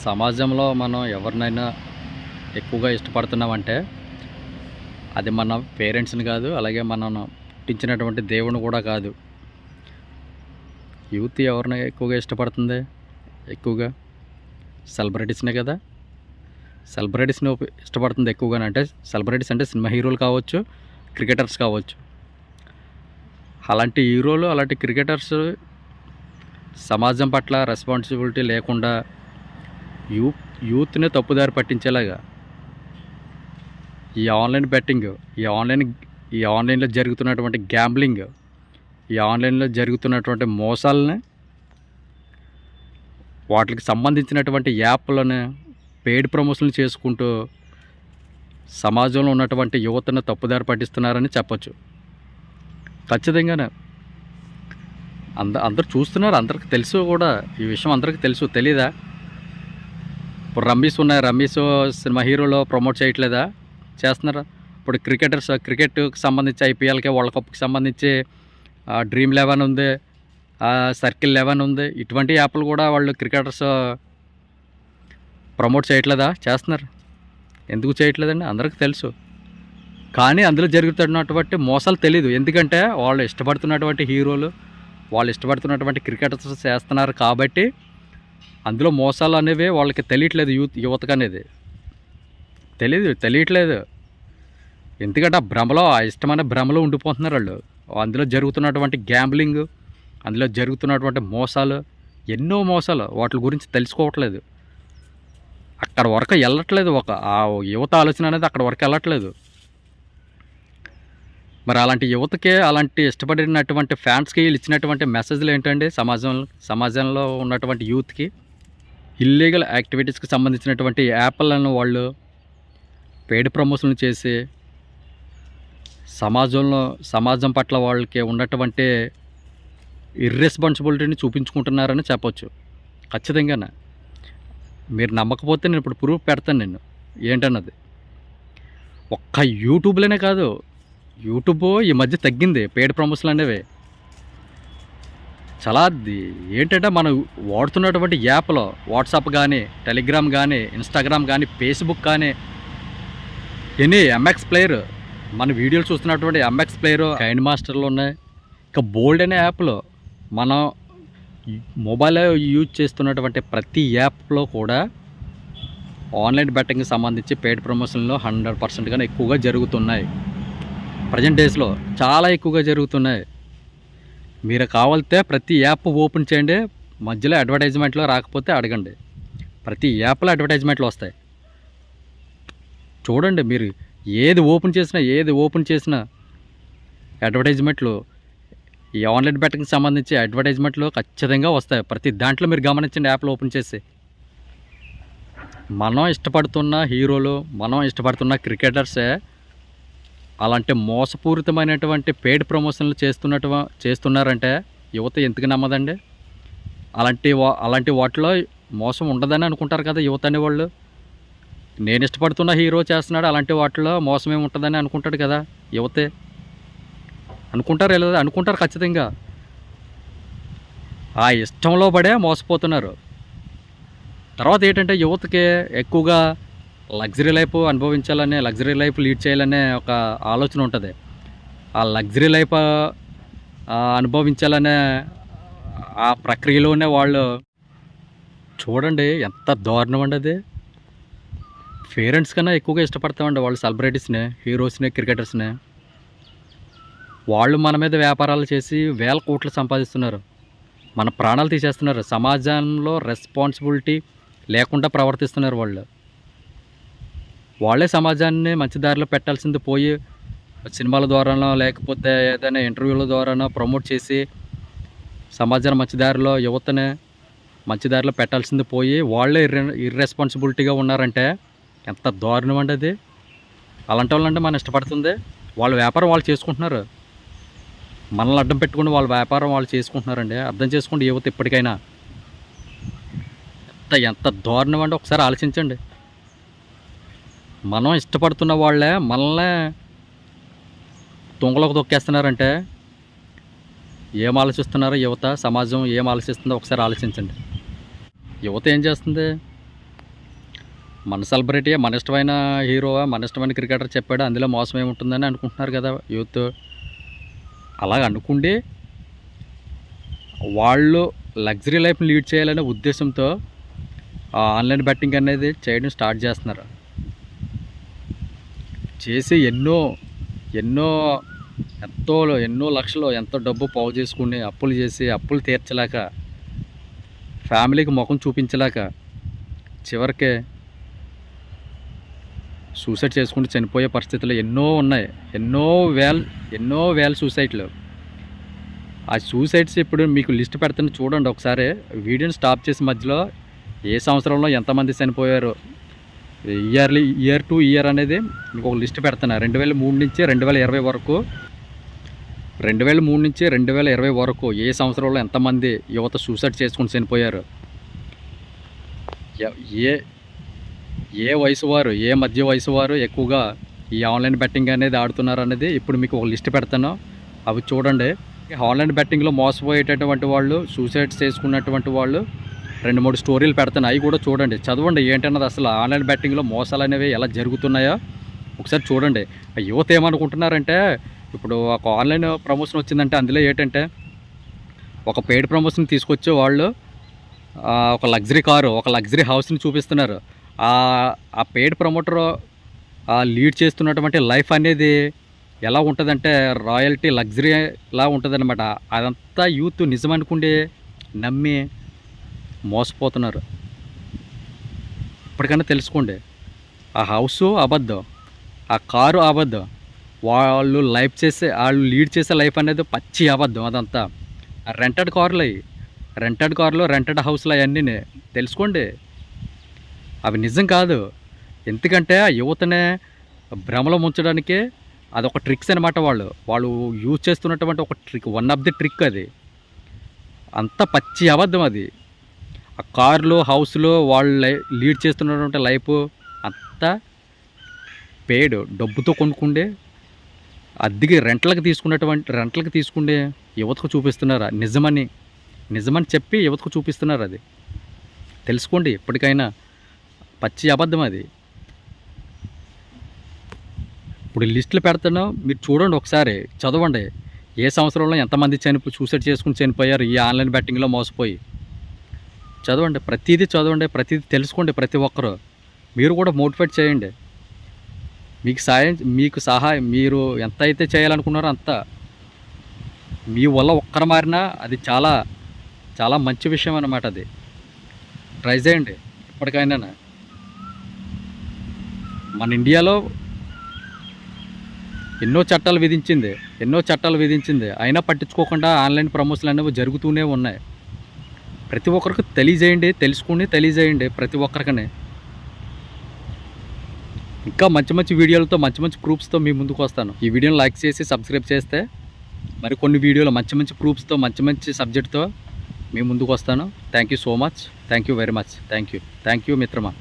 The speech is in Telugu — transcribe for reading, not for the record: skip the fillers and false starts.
సమాజంలో మనం ఎవరినైనా ఎక్కువగా ఇష్టపడుతున్నామంటే అది మన పేరెంట్స్ని కాదు, అలాగే మనం పుట్టించినటువంటి దేవుని కూడా కాదు. యూత్ ఎవరిని ఎక్కువగా ఇష్టపడుతుంది? ఎక్కువగా సెలబ్రిటీస్నే కదా. సెలబ్రిటీస్ని ఇష్టపడుతుంది ఎక్కువగా. అంటే సెలబ్రిటీస్ అంటే సినిమా హీరోలు కావచ్చు, క్రికెటర్స్ కావచ్చు. అలాంటి హీరోలు, అలాంటి క్రికెటర్స్ సమాజం పట్ల రెస్పాన్సిబిలిటీ లేకుండా యూత్ని తప్పుదారి పట్టించేలాగా ఈ ఆన్లైన్ బెట్టింగ్, ఈ ఆన్లైన్లో జరుగుతున్నటువంటి గ్యాంబ్లింగ్, ఈ ఆన్లైన్లో జరుగుతున్నటువంటి మోసాలని, వాటికి సంబంధించినటువంటి యాప్లను పెయిడ్ ప్రమోషన్లు చేసుకుంటూ సమాజంలో ఉన్నటువంటి యువతను తప్పుదారి పట్టిస్తున్నారని చెప్పచ్చు. ఖచ్చితంగానే అందరు చూస్తున్నారు, అందరికి తెలుసు కూడా. ఈ విషయం అందరికీ తెలుసు. తెలీదా? ఇప్పుడు రమ్మీస్ ఉన్నాయి, రమ్మీస్ సినిమా హీరోలో ప్రమోట్ చేయట్లేదా? చేస్తున్నారా? ఇప్పుడు క్రికెట్కి సంబంధించి ఐపీఎల్కి, వరల్డ్ కప్కి సంబంధించి డ్రీమ్ 11 ఉంది, సర్కిల్ 11 ఉంది. ఇటువంటి యాప్లు కూడా వాళ్ళు క్రికెటర్స్ ప్రమోట్ చేయట్లేదా? చేస్తున్నారు. ఎందుకు చేయట్లేదండి? అందరికీ తెలుసు. కానీ అందులో జరుగుతున్నటువంటి మోసాలు తెలీదు. ఎందుకంటే వాళ్ళు ఇష్టపడుతున్నటువంటి హీరోలు, వాళ్ళు ఇష్టపడుతున్నటువంటి క్రికెటర్స్ చేస్తున్నారు కాబట్టి అందులో మోసాలు అనేవి వాళ్ళకి తెలియట్లేదు. యువతకు అనేది తెలియట్లేదు. ఎందుకంటే ఆ భ్రమలో, ఆ ఇష్టమైన భ్రమలో ఉండిపోతున్నారు వాళ్ళు. అందులో జరుగుతున్నటువంటి గ్యాంబ్లింగ్, అందులో జరుగుతున్నటువంటి మోసాలు, ఎన్నో మోసాలు, వాటి గురించి తెలుసుకోవట్లేదు. అక్కడ వరకు వెళ్ళట్లేదు. ఆ యువత ఆలోచన అనేది అక్కడ వరకు వెళ్ళట్లేదు. మరి అలాంటి యువతకే, అలాంటి ఇష్టపడినటువంటి ఫ్యాన్స్కి వీళ్ళు ఇచ్చినటువంటి మెసేజ్లు ఏంటండి? సమాజంలో ఉన్నటువంటి యూత్కి ఇల్లీగల్ యాక్టివిటీస్కి సంబంధించినటువంటి యాప్లను వాళ్ళు పెయిడ్ ప్రమోషన్లు చేసి సమాజం పట్ల వాళ్ళకి ఉన్నటువంటి ఇర్రెస్పాన్సిబిలిటీని చూపించుకుంటున్నారని చెప్పొచ్చు. ఖచ్చితంగానే. మీరు నమ్మకపోతే నేను ఇప్పుడు ప్రూఫ్ పెడతాను నేను ఏంటన్నది. ఒక్క యూట్యూబ్లోనే కాదు, యూట్యూబ్ ఈ మధ్య తగ్గింది పెయిడ్ ప్రమోషన్లు అనేవి. చాలా ఏంటంటే మనం వాడుతున్నటువంటి యాప్లో వాట్సాప్ కానీ, టెలిగ్రామ్ కానీ, ఇన్స్టాగ్రామ్ కానీ, ఫేస్బుక్ కానీ, ఎంఎక్స్ ప్లేయర్, మన వీడియోలు చూస్తున్నటువంటి ఎంఎక్స్ ప్లేయర్, కైండ్ మాస్టర్లు ఉన్నాయి. ఇంకా బోల్డ్ అనే యాప్లో మనం మొబైల్ యూజ్ చేస్తున్నటువంటి ప్రతి యాప్లో కూడా ఆన్లైన్ బెట్టింగ్కి సంబంధించి పెయిడ్ ప్రమోషన్లు 100% ఎక్కువగా జరుగుతున్నాయి. ప్రజెంట్ డేస్లో చాలా ఎక్కువగా జరుగుతున్నాయి. మీరు కావాలితే ప్రతి యాప్ ఓపెన్ చేయండి, మధ్యలో అడ్వర్టైజ్మెంట్లో రాకపోతే అడగండి. ప్రతి యాప్లో అడ్వర్టైజ్మెంట్లు వస్తాయి. చూడండి, మీరు ఏది ఓపెన్ చేసినా అడ్వర్టైజ్మెంట్లు, ఈ ఆన్లైన్ బెట్టింగ్కి సంబంధించి అడ్వర్టైజ్మెంట్లు ఖచ్చితంగా వస్తాయి. ప్రతి దాంట్లో మీరు గమనించండి. యాప్లు ఓపెన్ చేసి మనం ఇష్టపడుతున్న హీరోలు, మనం ఇష్టపడుతున్న క్రికెటర్సే అలాంటి మోసపూరితమైనటువంటి పెయిడ్ ప్రమోషన్లు చేస్తున్నారంటే యువత ఎందుకు నమ్మదండి? అలాంటి వాటిలో మోసం ఉండదని అనుకుంటారు కదా యువత అనేవాళ్ళు. నేను ఇష్టపడుతున్న హీరో చేస్తున్నాడు, అలాంటి వాటిలో మోసం ఏమి ఉంటుందని అనుకుంటాడు కదా యువతే. అనుకుంటారు లేదా? అనుకుంటారు ఖచ్చితంగా. ఆ ఇష్టంలో పడే మోసపోతున్నారు. తర్వాత ఏంటంటే యువతకి ఎక్కువగా లగ్జరీ లైఫ్ అనుభవించాలనే, లగ్జరీ లైఫ్ లీడ్ చేయాలనే ఒక ఆలోచన ఉంటుంది. ఆ లగ్జరీ లైఫ్ అనుభవించాలనే ఆ ప్రక్రియలోనే వాళ్ళు చూడండి ఎంత దారుణం అండి అది. పేరెంట్స్ కన్నా ఎక్కువగా ఇష్టపడతామండి వాళ్ళు సెలబ్రిటీస్ని, హీరోస్ని, క్రికెటర్స్ని. వాళ్ళు మన మీద వ్యాపారాలు చేసి వేల కోట్లు సంపాదిస్తున్నారు, మన ప్రాణాలు తీసేస్తున్నారు. సమాజంలో రెస్పాన్సిబిలిటీ లేకుండా ప్రవర్తిస్తున్నారు వాళ్ళే సమాజాన్ని మంచి దారిలో పెట్టాల్సింది పోయి సినిమాల ద్వారానో, లేకపోతే ఏదైనా ఇంటర్వ్యూల ద్వారానో ప్రమోట్ చేసి సమాజాన్ని యువతని మంచి దారిలో పెట్టాల్సింది పోయి వాళ్ళే ఇర్రెస్పాన్సిబిలిటీగా ఉన్నారంటే ఎంత దారుణం అండి అది. అలాంటి వాళ్ళంటే మనం ఇష్టపడుతుంది. వాళ్ళ వ్యాపారం వాళ్ళు చేసుకుంటున్నారు, మనల్ని అడ్డం పెట్టుకుని వాళ్ళ వ్యాపారం వాళ్ళు చేసుకుంటున్నారండి. అర్థం చేసుకోండి యువత ఇప్పటికైనా. ఎంత దారుణం అంటే ఒకసారి ఆలోచించండి. మనం ఇష్టపడుతున్న వాళ్ళే మనల్నే తుంగలోకి తొక్కేస్తున్నారంటే ఏం ఆలోచిస్తున్నారో యువత, సమాజం ఏం ఆలోచిస్తుందో ఒకసారి ఆలోచించండి. యువత ఏం చేస్తుంది? మన సెలబ్రిటీయే, మన ఇష్టమైన హీరోవా, మన ఇష్టమైన క్రికెటర్ చెప్పాడు, అందులో మోసం ఏముంటుందని అనుకుంటున్నారు కదా యూత్. అలాగ అనుకుండి వాళ్ళు లగ్జరీ లైఫ్ని లీడ్ చేయాలనే ఉద్దేశంతో ఆన్లైన్ బెట్టింగ్ అనేది చేయడం స్టార్ట్ చేస్తున్నారు. చేసి ఎన్నో ఎన్నో ఎన్నో లక్షలు ఎంతో డబ్బు పోగు చేసుకుని అప్పులు చేసి అప్పులు తీర్చలేక ఫ్యామిలీకి ముఖం చూపించలేక చివరికి సూసైడ్ చేసుకుంటూ చనిపోయే పరిస్థితులు ఎన్నో ఉన్నాయి. ఎన్నో వేల సూసైడ్లు. ఆ సూసైడ్స్ ఇప్పుడు మీకు లిస్ట్ పెడతాను చూడండి ఒకసారి. వీడియోని స్టాప్ చేసి మధ్యలో ఏ సంవత్సరంలో ఎంతమంది చనిపోయారు ఇయర్ టు ఇయర్ అనేది మీకు ఒక లిస్ట్ పెడతాను. 2003 నుంచి 2020 వరకు 2003 నుంచి 2020 వరకు ఏ సంవత్సరంలో ఎంతమంది యువత సూసైడ్ చేసుకుని చనిపోయారు, ఏ వయసు వారు, ఏ మధ్య వయసు వారు ఎక్కువగా ఈ ఆన్లైన్ బెట్టింగ్ అనేది ఆడుతున్నారు అనేది ఇప్పుడు మీకు ఒక లిస్ట్ పెడతాను. అవి చూడండి. ఆన్లైన్ బెట్టింగ్లో మోసపోయేటటువంటి వాళ్ళు, సూసైడ్స్ చేసుకున్నటువంటి వాళ్ళు 2-3 స్టోరీలు పెడతాను. అవి కూడా చూడండి, చదవండి. ఏంటన్నది అసలు ఆన్లైన్ బెట్టింగ్లో మోసాలు అనేవి ఎలా జరుగుతున్నాయో ఒకసారి చూడండి. యువత ఏమనుకుంటున్నారంటే ఇప్పుడు ఒక ఆన్లైన్ ప్రమోషన్ వచ్చిందంటే అందులో ఏంటంటే ఒక పెయిడ్ ప్రమోషన్ తీసుకొచ్చి వాళ్ళు ఒక లగ్జరీ కారు, ఒక లగ్జరీ హౌస్ని చూపిస్తున్నారు. ఆ పెయిడ్ ప్రమోటర్ లీడ్ చేస్తున్నటువంటి లైఫ్ అనేది ఎలా ఉంటుందంటే రాయల్టీ లగ్జరీలా ఉంటుందన్నమాట. అదంతా యూత్ నిజమనుకుండి నమ్మి మోసపోతున్నారు. ఇప్పటికైనా తెలుసుకోండి, ఆ హౌసు అబద్ధం, ఆ కారు అబద్ధం, వాళ్ళు లీడ్ చేసే లైఫ్ అనేది పచ్చి అబద్ధం. అదంతా రెంటెడ్ కార్లు, రెంటెడ్ హౌస్లు అవన్నీ తెలుసుకోండి, అవి నిజం కాదు. ఎందుకంటే ఆ యువతనే భ్రమలో ముంచడానికి అదొక ట్రిక్స్ అనమాట. వాళ్ళు యూజ్ చేస్తున్నటువంటి ఒక trick, one of the trick అది. అంత పచ్చి అబద్ధం అది. ఆ కార్లు, హౌస్లు, వాళ్ళు లీడ్ చేస్తున్నటువంటి లైఫ్ అంతా పేడ్, డబ్బుతో కొనుక్కుండే, అద్దెకి రెంట్లకు తీసుకుండే యువతకు చూపిస్తున్నారు. నిజమని చెప్పి యువతకు చూపిస్తున్నారు. అది తెలుసుకోండి ఇప్పటికైనా, పచ్చి అబద్ధం అది. ఇప్పుడు లిస్టులు పెడతాను, మీరు చూడండి ఒకసారి, చదవండి. ఏ సంవత్సరంలో ఎంతమంది సూసైడ్ చేసుకుని చనిపోయారు ఈ ఆన్లైన్ బెట్టింగ్లో మోసపోయి. చదవండి, ప్రతిదీ చదవండి, ప్రతిదీ తెలుసుకోండి. ప్రతి ఒక్కరూ మీరు కూడా మోటివేట్ చేయండి. మీకు సహాయం మీరు ఎంత అయితే చేయాలనుకున్నారో అంత. మీ వల్ల ఒక్కరు మారినా అది చాలా చాలా మంచి విషయం అన్నమాట. అది ట్రై చేయండి ఇప్పటికైనా. మన ఇండియాలో ఎన్నో చట్టాలు విధించింది, అయినా పట్టించుకోకుండా ఆన్లైన్ ప్రమోషన్లు అనేవి జరుగుతూనే ఉన్నాయి. ప్రతి ఒక్కరికి తెలియజేయండి ప్రతి ఒక్కరికనే. ఇంకా మంచి వీడియోలతో, మంచి ప్రూఫ్స్తో మీ ముందుకు వస్తాను. ఈ వీడియోని లైక్ చేసి సబ్స్క్రైబ్ చేస్తే మరి కొన్ని వీడియోలు మంచి ప్రూఫ్స్తో, మంచి సబ్జెక్ట్తో మీ ముందుకు వస్తాను. Thank you so much. Thank you very much. Thank you మిత్రమా.